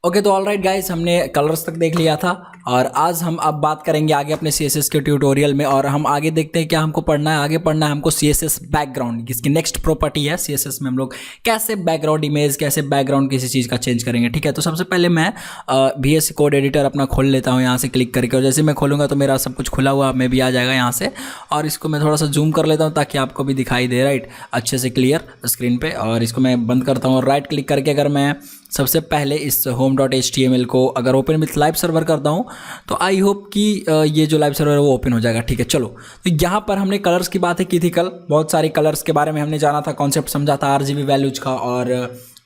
Okay तो all right guys, हमने colours तक देख लिया था और आज हम अब बात करेंगे आगे अपने CSS के ट्यूटोरियल में। और हम आगे देखते हैं क्या हमको पढ़ना है। आगे पढ़ना है हमको CSS बैकग्राउंड, जिसकी नेक्स्ट प्रॉपर्टी है CSS में हम लोग कैसे बैकग्राउंड इमेज, कैसे बैकग्राउंड किसी चीज़ का चेंज करेंगे। ठीक है, तो सबसे पहले मैं VS कोड एडिटर अपना खोल लेता हूँ यहाँ से क्लिक करके। और जैसे मैं खोलूँगा तो मेरा सब कुछ खुला हुआ में भी आ जाएगा यहाँ से। और इसको मैं थोड़ा सा जूम कर लेता हूँ ताकि आपको भी दिखाई दे राइट अच्छे से क्लियर स्क्रीन पे। और इसको मैं बंद करता हूँ और राइट क्लिक करके अगर मैं सबसे पहले इस home.html को अगर ओपन विथ लाइव सर्वर करता हूँ तो आई होप कि ये जो लाइव सर्वर है वो ओपन हो जाएगा। ठीक है, चलो तो यहाँ पर हमने कलर्स की बातें की थी कल, बहुत सारे कलर्स के बारे में हमने जाना था, कॉन्सेप्ट समझा था, RGB वैल्यूज का और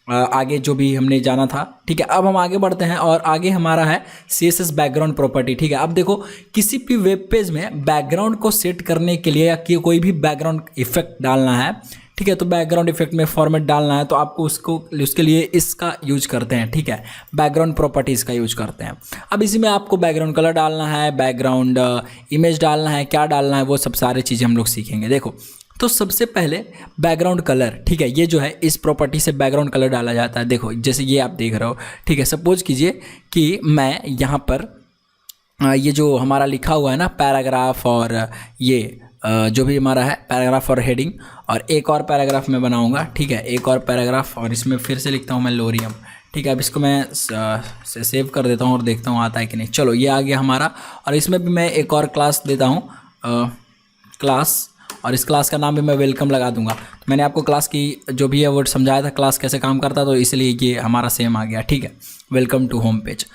आगे जो भी हमने जाना था। ठीक है, अब हम आगे बढ़ते हैं और आगे हमारा है CSS बैकग्राउंड प्रॉपर्टी। ठीक है, अब देखो किसी भी वेब पेज में बैकग्राउंड को सेट करने के लिए या कि कोई भी बैकग्राउंड इफेक्ट डालना है, ठीक है, तो बैकग्राउंड इफेक्ट में फॉर्मेट डालना है तो आपको उसके लिए इसका यूज करते हैं। ठीक है, बैकग्राउंड प्रॉपर्टीज़ का यूज करते हैं। अब इसी में आपको बैकग्राउंड कलर डालना है, बैकग्राउंड इमेज डालना है, क्या डालना है वो सब सारी चीज़ें हम लोग सीखेंगे। देखो तो सबसे पहले बैकग्राउंड कलर, ठीक है, ये जो है इस प्रॉपर्टी से बैकग्राउंड कलर डाला जाता है। देखो जैसे ये आप देख रहे हो, ठीक है, सपोज कीजिए कि मैं यहाँ पर ये जो हमारा लिखा हुआ है ना पैराग्राफ और ये जो भी हमारा है पैराग्राफ और हेडिंग, और एक और पैराग्राफ मैं बनाऊंगा। ठीक है, एक और पैराग्राफ और इसमें फिर से लिखता हूँ मैं लोरियम। ठीक है, अब इसको मैं सेव कर देता हूँ और देखता हूँ आता है कि नहीं। चलो ये आ गया हमारा, और इसमें भी मैं एक और क्लास देता हूँ क्लास, और इस क्लास का नाम भी मैं वेलकम लगा दूंगा। तो मैंने आपको क्लास की जो भी है वो समझाया था क्लास कैसे काम करता है, तो इसलिए ये हमारा सेम आ गया। ठीक है, वेलकम टू होम पेज।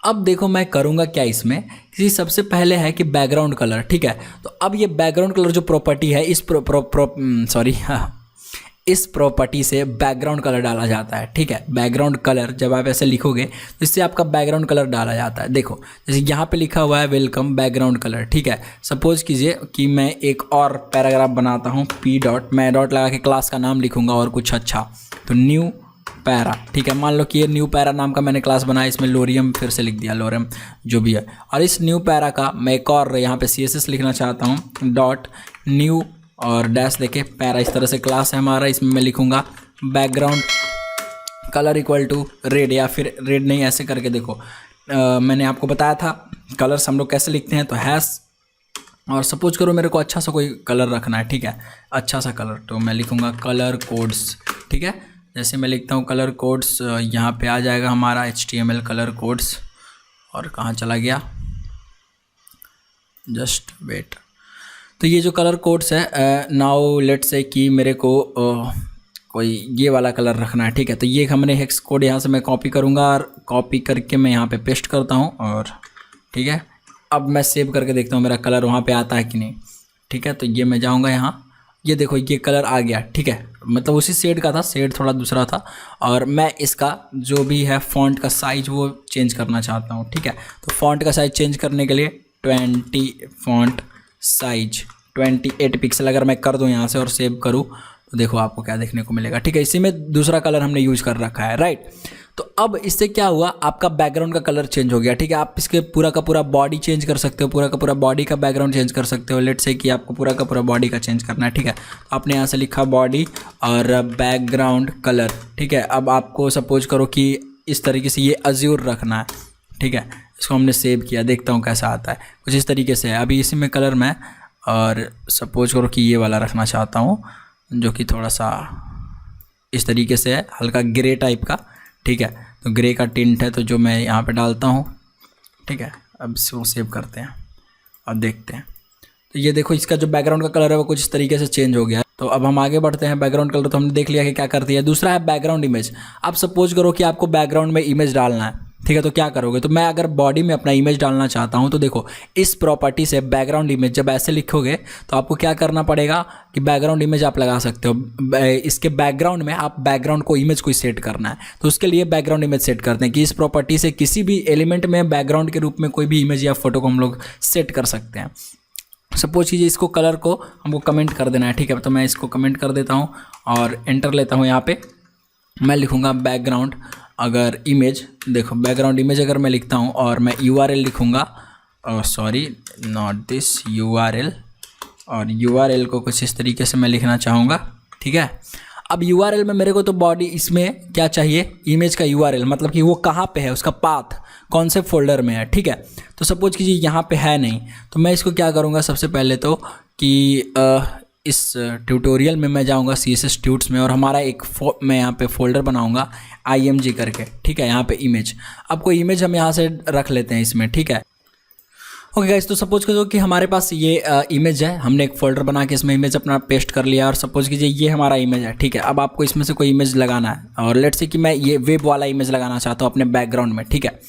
अब देखो मैं करूँगा क्या इसमें कि सबसे पहले है कि बैकग्राउंड कलर। ठीक है, तो अब ये बैकग्राउंड कलर जो प्रॉपर्टी है इस प्रॉपर्टी से बैकग्राउंड कलर डाला जाता है। ठीक है, बैकग्राउंड कलर जब आप ऐसे लिखोगे तो इससे आपका बैकग्राउंड कलर डाला जाता है। देखो जैसे यहाँ पे लिखा हुआ है वेलकम बैकग्राउंड कलर। ठीक है, सपोज कीजिए कि मैं एक और पैराग्राफ बनाता हूँ मैं डॉट लगा के क्लास का नाम लिखूँगा और कुछ अच्छा, तो न्यू पैरा। ठीक है, मान लो कि ये न्यू पैरा नाम का मैंने क्लास बनाया, इसमें लोरियम फिर से लिख दिया, लोरियम जो भी है। और इस न्यू पैरा का मैं एक और यहाँ पे CSS लिखना चाहता हूँ, डॉट न्यू और डैश देके पैरा, इस तरह से क्लास है हमारा, इसमें मैं लिखूँगा background colour equal to red, या फिर रेड नहीं ऐसे करके। देखो मैंने आपको बताया था कलर्स हम लोग कैसे लिखते हैं, तो हैश, और सपोज करो मेरे को अच्छा सा कोई कलर रखना है। ठीक है, अच्छा सा कलर, तो मैं लिखूँगा कलर कोड्स। ठीक है, जैसे मैं लिखता हूँ कलर कोड्स, यहाँ पे आ जाएगा हमारा HTML कलर कोड्स, और कहाँ चला गया, जस्ट वेट। तो ये जो कलर कोड्स है नाउ लेट्स से कि मेरे को कोई ये वाला कलर रखना है। ठीक है, तो ये हमने हेक्स कोड यहाँ से मैं कॉपी करूँगा और कॉपी करके मैं यहाँ पे पेस्ट करता हूँ। और ठीक है, अब मैं सेव करके देखता हूँ मेरा कलर वहाँ पे आता है कि नहीं। ठीक है, तो ये मैं जाऊँगा यहाँ, ये देखो ये कलर आ गया। ठीक है, मतलब उसी शेड का था, शेड थोड़ा दूसरा था, और मैं इसका जो भी है फ़ॉन्ट का साइज वो चेंज करना चाहता हूँ। ठीक है, तो फ़ॉन्ट का साइज चेंज करने के लिए 20 फ़ॉन्ट साइज 28 पिक्सल अगर मैं कर दूँ यहाँ से और सेव करूँ तो देखो आपको क्या देखने को मिलेगा। ठीक है, इसी में दूसरा कलर हमने यूज कर रखा है राइट। तो अब इससे क्या हुआ, आपका बैकग्राउंड का कलर चेंज हो गया। ठीक है, आप इसके पूरा का पूरा बॉडी चेंज कर सकते हो, पूरा का पूरा बॉडी का बैकग्राउंड चेंज कर सकते हो। लेट्स से कि आपको पूरा का पूरा बॉडी का चेंज करना है। ठीक है, तो आपने यहाँ से लिखा बॉडी और बैकग्राउंड कलर। ठीक है, अब आपको सपोज करो कि इस तरीके से ये अज्यूर रखना है। ठीक है, इसको हमने सेव किया, देखता हूँ कैसा आता है, कुछ इस तरीके से है। अभी इसी में कलर मैं और सपोज करो कि ये वाला रखना चाहता हूँ जो कि थोड़ा सा इस तरीके से है, हल्का ग्रे टाइप का। ठीक है, तो ग्रे का टिंट है तो जो मैं यहाँ पे डालता हूँ। ठीक है, अब इसको सेव करते हैं और देखते हैं, तो ये देखो इसका जो बैकग्राउंड का कलर है वो कुछ इस तरीके से चेंज हो गया है। तो अब हम आगे बढ़ते हैं। बैकग्राउंड कलर तो हमने देख लिया कि क्या करती है। दूसरा है बैकग्राउंड इमेज। अब सपोज करो कि आपको बैकग्राउंड में इमेज डालना है। ठीक है, तो क्या करोगे, तो मैं अगर बॉडी में अपना इमेज डालना चाहता हूं तो देखो इस प्रॉपर्टी से बैकग्राउंड इमेज जब ऐसे लिखोगे तो आपको क्या करना पड़ेगा कि बैकग्राउंड इमेज आप लगा सकते हो। इसके बैकग्राउंड में आप बैकग्राउंड को इमेज को सेट करना है, तो उसके लिए बैकग्राउंड इमेज सेट करते हैं कि इस प्रॉपर्टी से किसी भी एलिमेंट में बैकग्राउंड के रूप में कोई भी इमेज या फोटो को हम लोग सेट कर सकते हैं। सपोज कीजिए इसको कलर को हमको कमेंट कर देना है। ठीक है, तो मैं इसको कमेंट कर देता हूँ और एंटर लेता हूँ। यहाँ पे मैं लिखूँगा बैकग्राउंड अगर इमेज, देखो बैकग्राउंड इमेज अगर मैं लिखता हूँ और मैं URL लिखूँगा, सॉरी नॉट दिस URL, और URL को कुछ इस तरीके से मैं लिखना चाहूँगा। ठीक है, अब URL में मेरे को तो बॉडी इसमें क्या चाहिए, इमेज का URL, मतलब कि वो कहाँ पे है, उसका पाथ कौन से फोल्डर में है, ठीक है। तो सपोज कीजिए यहाँ पे है नहीं, तो मैं इसको क्या करूँगा सबसे पहले तो कि इस ट्यूटोरियल में मैं जाऊँगा CSS ट्यूट्स में, और हमारा एक मैं यहाँ पे फोल्डर बनाऊँगा IMG करके, ठीक है। यहाँ पे इमेज, अब कोई इमेज हम यहाँ से रख लेते हैं इसमें, ठीक है। ओके गाइस, तो सपोज करो कि हमारे पास ये इमेज है, हमने एक फोल्डर बना के इसमें इमेज अपना पेस्ट कर लिया, और सपोज कीजिए ये हमारा इमेज है, ठीक है। अब आपको इसमें से कोई इमेज लगाना है, और लेट्स से कि मैं ये वेब वाला इमेज लगाना चाहता हूँ अपने बैकग्राउंड में, ठीक है।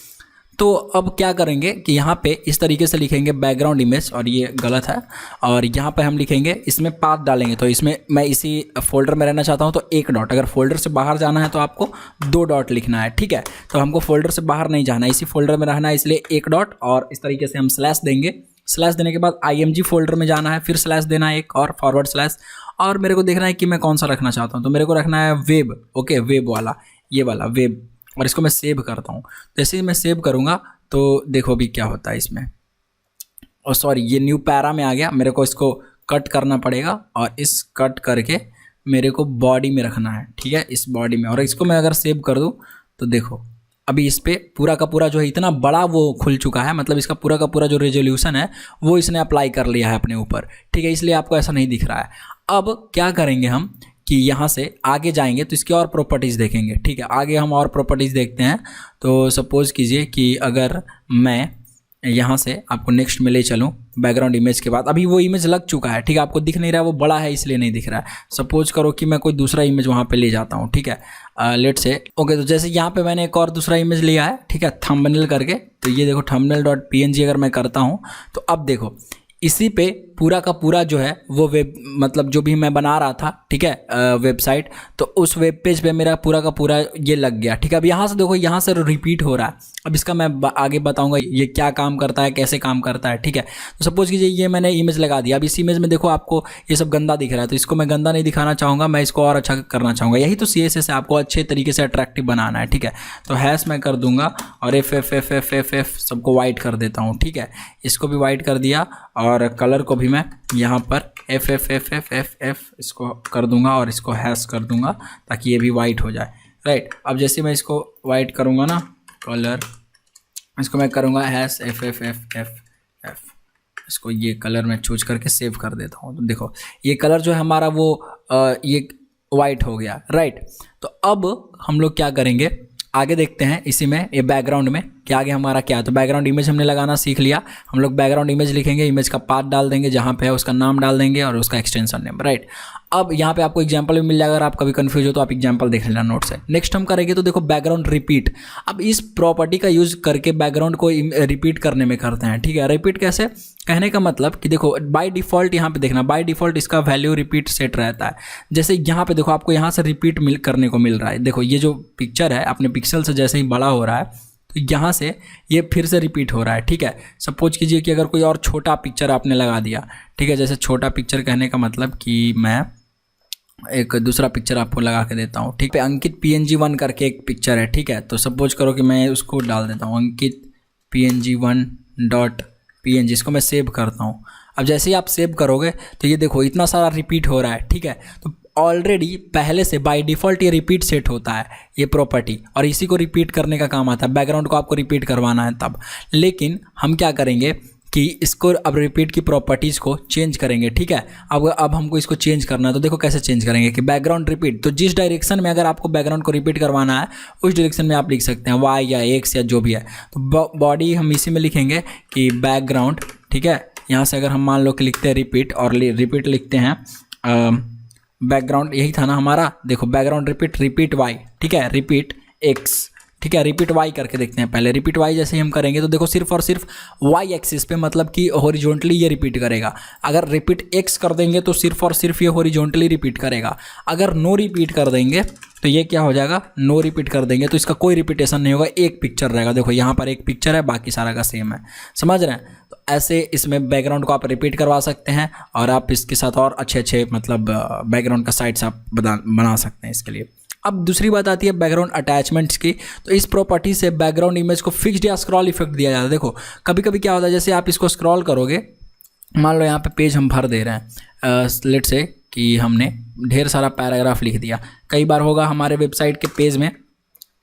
तो अब क्या करेंगे कि यहाँ पे इस तरीके से लिखेंगे बैकग्राउंड इमेज, और ये गलत है, और यहाँ पे हम लिखेंगे इसमें पाथ डालेंगे। तो इसमें मैं इसी फोल्डर में रहना चाहता हूँ तो 1 डॉट, अगर फोल्डर से बाहर जाना है तो आपको 2 डॉट लिखना है, ठीक है। तो हमको फोल्डर से बाहर नहीं जाना है, इसी फोल्डर में रहना है, इसलिए 1 डॉट, और इस तरीके से हम स्लैश देंगे। स्लैश देने के बाद IMG फोल्डर में जाना है, फिर स्लैश देना है एक और फॉरवर्ड स्लैश, और मेरे को देखना है कि मैं कौन सा रखना चाहता हूँ। तो मेरे को रखना है वेब, ओके, वेब वाला, ये वाला वेब, और इसको मैं सेव करता हूँ। जैसे ही मैं सेव करूँगा तो देखो अभी क्या होता है इसमें, और सॉरी ये न्यू पैरा में आ गया, मेरे को इसको कट करना पड़ेगा, और इस कट करके मेरे को बॉडी में रखना है, ठीक है, इस बॉडी में। और इसको मैं अगर सेव कर दूं तो देखो अभी इस पर पूरा का पूरा जो है इतना बड़ा वो खुल चुका है, मतलब इसका पूरा का पूरा जो रेजोल्यूशन है वो इसने अप्लाई कर लिया है अपने ऊपर, ठीक है, इसलिए आपको ऐसा नहीं दिख रहा है। अब क्या करेंगे हम कि यहाँ से आगे जाएंगे तो इसकी और प्रॉपर्टीज़ देखेंगे, ठीक है। आगे हम और प्रॉपर्टीज़ देखते हैं। तो सपोज़ कीजिए कि अगर मैं यहाँ से आपको नेक्स्ट में ले चलूँ बैकग्राउंड इमेज के बाद, अभी वो इमेज लग चुका है, ठीक है, आपको दिख नहीं रहा है, वो बड़ा है इसलिए नहीं दिख रहा है। सपोज करो कि मैं कोई दूसरा इमेज वहाँ पे ले जाता हूँ, ठीक है, लेट से ओके। तो जैसे यहाँ पे मैंने एक और दूसरा इमेज लिया है, ठीक है, थंबनेल करके, तो ये देखो thumbnail.png अगर मैं करता हूँ तो अब देखो इसी पे पूरा का पूरा जो है वो वेब, मतलब जो भी मैं बना रहा था, ठीक है, वेबसाइट, तो उस वेब पेज पे मेरा पूरा का पूरा ये लग गया, ठीक है। अब यहाँ से देखो यहाँ से रिपीट हो रहा है, अब इसका मैं आगे बताऊंगा ये क्या काम करता है, कैसे काम करता है, ठीक है। तो सपोज कीजिए ये मैंने इमेज लगा दिया, अब इस इमेज में देखो आपको ये सब गंदा दिख रहा है, तो इसको मैं गंदा नहीं दिखाना चाहूँगा, मैं इसको और अच्छा करना चाहूँगा। यही तो CSS है, आपको अच्छे तरीके से अट्रैक्टिव बनाना है, ठीक है। तो हैश मैं कर दूंगा, और FF सबको वाइट कर देता हूँ, ठीक है, इसको भी वाइट कर दिया, और कलर को भी मैं यहाँ पर FF इसको कर दूंगा, और इसको हैश कर दूंगा ताकि ये भी वाइट हो जाए, राइट। अब जैसे मैं इसको वाइट करूँगा ना कलर, इसको मैं करूँगा हैश FF, इसको ये कलर मैं चूज करके सेव कर देता हूँ। तो देखो ये कलर जो है हमारा वो ये वाइट हो गया, राइट। तो अब हम लोग क्या करेंगे, आगे देखते हैं इसी में, ये बैकग्राउंड में कि आगे हमारा क्या है। तो बैकग्राउंड इमेज हमने लगाना सीख लिया, हम लोग बैकग्राउंड इमेज लिखेंगे, इमेज का पाथ डाल देंगे जहाँ पे है, उसका नाम डाल देंगे और उसका एक्सटेंशन नेम, राइट। अब यहाँ पे आपको एग्जांपल भी मिल जाएगा, अगर आप कभी कंफ्यूज हो तो आप एग्जांपल देख लेना नोट से। नेक्स्ट हम करेंगे तो देखो बैकग्राउंड रिपीट। अब इस प्रॉपर्टी का यूज करके बैकग्राउंड को रिपीट करने में करते हैं, ठीक है। रिपीट कैसे, कहने का मतलब कि देखो बाय डिफ़ॉल्ट यहाँ पे देखना, बाय डिफ़ॉल्ट इसका वैल्यू रिपीट सेट रहता है। जैसे यहाँ पे देखो आपको यहाँ से रिपीट करने को मिल रहा है, देखो ये जो पिक्चर है अपने पिक्सल से जैसे ही बड़ा हो रहा है तो यहाँ से ये फिर से रिपीट हो रहा है, ठीक है। सपोज कीजिए कि अगर कोई और छोटा पिक्चर आपने लगा दिया, ठीक है, जैसे छोटा पिक्चर कहने का मतलब कि मैं एक दूसरा पिक्चर आपको लगा के देता हूँ, ठीक है। अंकित PNG1 करके एक पिक्चर है, ठीक है। तो सपोज करो कि मैं उसको डाल देता हूँ अंकित PNG1.png, इसको मैं सेव करता हूँ। अब जैसे ही आप सेव करोगे तो ये देखो इतना सारा रिपीट हो रहा है, ठीक है। तो ऑलरेडी पहले से बाय डिफ़ॉल्ट ये रिपीट सेट होता है ये प्रॉपर्टी, और इसी को रिपीट करने का काम आता है। बैकग्राउंड को आपको रिपीट करवाना है तब, लेकिन हम क्या करेंगे कि इसको अब रिपीट की प्रॉपर्टीज़ को चेंज करेंगे, ठीक है। अब हमको इसको चेंज करना है, तो देखो कैसे चेंज करेंगे कि बैकग्राउंड रिपीट, तो जिस डायरेक्शन में अगर आपको बैकग्राउंड को रिपीट करवाना है उस डायरेक्शन में आप लिख सकते हैं Y या X या जो भी है। तो बॉडी हम इसी में लिखेंगे कि बैकग्राउंड, ठीक है। यहाँ से अगर हम मान लो कि लिखते हैं रिपीट और रिपीट लिखते हैं बैकग्राउंड, यही था ना हमारा, देखो बैकग्राउंड रिपीट Y, ठीक है, रिपीट X, ठीक है, रिपीट Y करके देखते हैं पहले। रिपीट Y जैसे ही हम करेंगे तो देखो सिर्फ और सिर्फ Y एक्सिस पे, मतलब कि हॉरिजॉन्टली ये रिपीट करेगा। अगर रिपीट X कर देंगे तो सिर्फ और सिर्फ ये हॉरिजॉन्टली रिपीट करेगा। अगर नो रिपीट कर देंगे तो ये क्या हो जाएगा, नो रिपीट कर देंगे तो इसका कोई रिपीटेशन नहीं होगा, एक पिक्चर रहेगा। देखो यहाँ पर एक पिक्चर है, बाकी सारा का सेम है, समझ रहे हैं। तो ऐसे इसमें बैकग्राउंड को आप रिपीट करवा सकते हैं, और आप इसके साथ और अच्छे मतलब बैकग्राउंड का साइट्स आप बना सकते हैं इसके लिए। अब दूसरी बात आती है बैकग्राउंड अटैचमेंट्स की। तो इस प्रॉपर्टी से बैकग्राउंड इमेज को फिक्स्ड या स्क्रॉल इफेक्ट दिया जाता है। देखो कभी कभी क्या होता है, जैसे आप इसको स्क्रॉल करोगे, मान लो यहाँ पे पेज हम भर दे रहे हैं, लेट्स से कि हमने ढेर सारा पैराग्राफ लिख दिया। कई बार होगा हमारे वेबसाइट के पेज में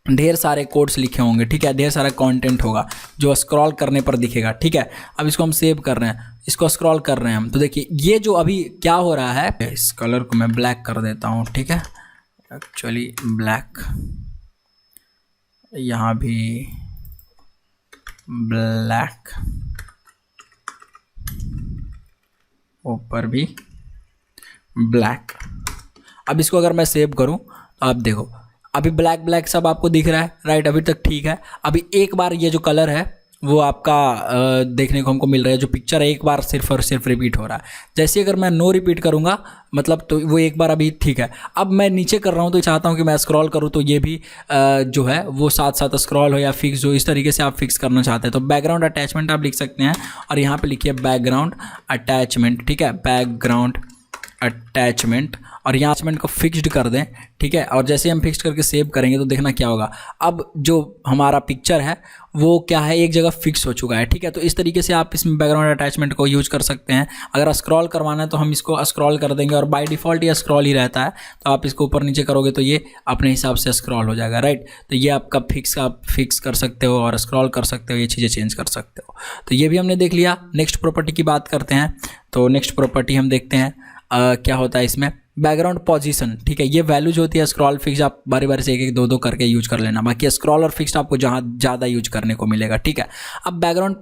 ढेर सारे कोड्स लिखे होंगे, ठीक है, ढेर सारा कंटेंट होगा जो स्क्रॉल करने पर दिखेगा, ठीक है। अब इसको हम सेव कर रहे हैं, इसको स्क्रॉल कर रहे हैं हम, तो देखिए ये जो अभी क्या हो रहा है, इस कलर को मैं ब्लैक कर देता हूँ, ठीक है, एक्चुअली ब्लैक, यहाँ भी ब्लैक, ऊपर भी ब्लैक। अब इसको अगर मैं सेव करूं तो आप देखो अभी ब्लैक ब्लैक सब आपको दिख रहा है, राइट, अभी तक ठीक है। अभी एक बार ये जो कलर है वो आपका देखने को हमको मिल रहा है, जो पिक्चर है एक बार सिर्फ और सिर्फ रिपीट हो रहा है। जैसे अगर मैं नो रिपीट करूँगा मतलब तो वो एक बार अभी ठीक है। अब मैं नीचे कर रहा हूँ तो चाहता हूँ कि मैं स्क्रॉल करूँ तो ये भी जो है वो साथ साथ स्क्रॉल हो या फिक्स हो, इस तरीके से आप फिक्स करना चाहते हैं तो बैकग्राउंड अटैचमेंट आप लिख सकते हैं और यहाँ पर लिखिए बैकग्राउंड अटैचमेंट, ठीक है, बैकग्राउंड अटैचमेंट, और यहाँ अटैचमेंट को फिक्स्ड कर दें, ठीक है। और जैसे हम फिक्स करके सेव करेंगे तो देखना क्या होगा, अब जो हमारा पिक्चर है वो क्या है एक जगह फिक्स हो चुका है, ठीक है। तो इस तरीके से आप इसमें बैकग्राउंड अटैचमेंट को यूज कर सकते हैं। अगर स्क्रॉल करवाना है तो हम इसको स्क्रॉल कर देंगे और बाय डिफ़ॉल्ट ये स्क्रॉल ही रहता है, तो आप इसको ऊपर नीचे करोगे तो ये अपने हिसाब से स्क्रॉल हो जाएगा, राइट। तो ये आपका आप फिक्स कर सकते हो और स्क्रॉल कर सकते हो, ये चीज़ें चेंज कर सकते हो। तो ये भी हमने देख लिया। नेक्स्ट प्रॉपर्टी की बात करते हैं, तो नेक्स्ट प्रॉपर्टी हम देखते हैं क्या होता है इसमें, बैकग्राउंड पोजीशन, ठीक है। ये वैल्यू जो होती है स्क्रॉल फिक्स आप बारी बारी से एक एक दो दो करके यूज कर लेना, बाकी स्क्रॉल और फिक्स आपको जहाँ ज़्यादा यूज करने को मिलेगा, ठीक है। अब बैकग्राउंड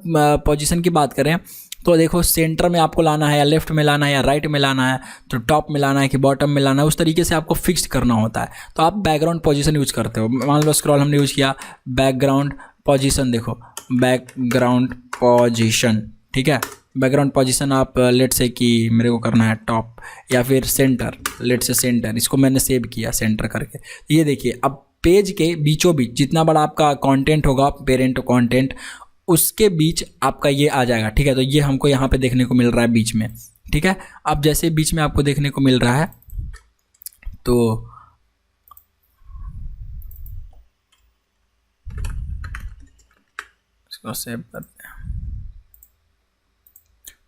पोजीशन की बात करें तो देखो सेंटर में आपको लाना है या लेफ्ट में लाना है या राइट में लाना है, तो टॉप में लाना है कि बॉटम में लाना है, उस तरीके से आपको फिक्स करना होता है। तो आप बैकग्राउंड पोजीशन यूज करते हो। मान लो स्क्रॉल हमने यूज किया, बैकग्राउंड पोजीशन, देखो बैकग्राउंड पोजीशन, ठीक है। बैकग्राउंड पोजीशन आप लेट से कि मेरे को करना है टॉप या फिर सेंटर, लेट से सेंटर, इसको मैंने सेव किया सेंटर करके। ये देखिए अब पेज के बीचों बीच जितना बड़ा आपका कंटेंट होगा, पेरेंट कंटेंट, उसके बीच आपका ये आ जाएगा, ठीक है। तो ये हमको यहाँ पे देखने को मिल रहा है बीच में, ठीक है। अब जैसे बीच में आपको देखने को मिल रहा है तो इसको सेव करते हैं।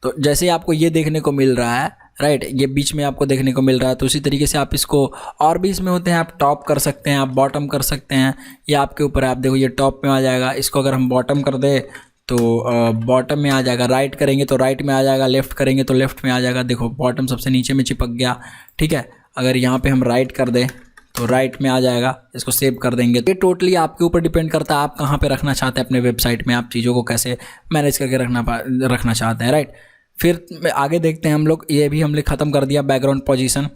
तो जैसे आपको ये देखने को मिल रहा है, राइट, ये बीच में आपको देखने को मिल रहा है, तो उसी तरीके से आप इसको और भी इसमें होते हैं, आप टॉप कर सकते हैं, आप बॉटम कर सकते हैं, ये आपके ऊपर है। आप देखो ये टॉप में आ जाएगा, इसको अगर हम बॉटम कर दे तो बॉटम में आ जाएगा, राइट करेंगे तो राइट में आ जाएगा, लेफ्ट करेंगे तो लेफ्ट में आ जाएगा। देखो बॉटम सबसे नीचे में चिपक गया, ठीक है। अगर यहाँ पे हम राइट कर दें तो राइट में आ जाएगा, इसको सेव कर देंगे। ये टोटली आपके ऊपर डिपेंड करता है आप कहाँ पे रखना चाहते हैं अपने वेबसाइट में, आप चीज़ों को कैसे मैनेज करके रखना चाहते हैं, राइट। फिर आगे देखते हैं हम लोग, ये भी हमने ख़त्म कर दिया बैकग्राउंड पोजीशन।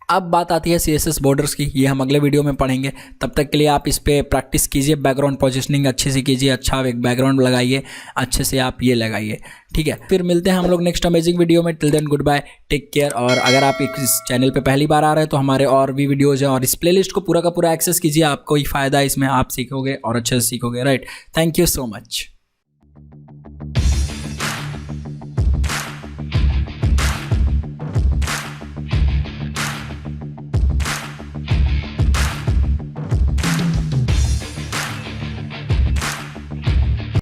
अब बात आती है CSS बॉर्डर्स की, ये हम अगले वीडियो में पढ़ेंगे। तब तक के लिए आप इस पर प्रैक्टिस कीजिए, बैकग्राउंड पोजीशनिंग अच्छे से कीजिए, अच्छा एक बैकग्राउंड लगाइए, अच्छे से आप ये लगाइए, ठीक है। फिर मिलते हैं हम लोग नेक्स्ट अमेजिंग वीडियो में। Till then goodbye, take care. और अगर आप इस चैनल पे पहली बार आ रहे हैं तो हमारे और भी वीडियोज़ हैं और इस प्लेलिस्ट को पूरा का पूरा एक्सेस कीजिए, आपको ही फ़ायदा इसमें, आप सीखोगे और अच्छे से सीखोगे, right. Thank you so much.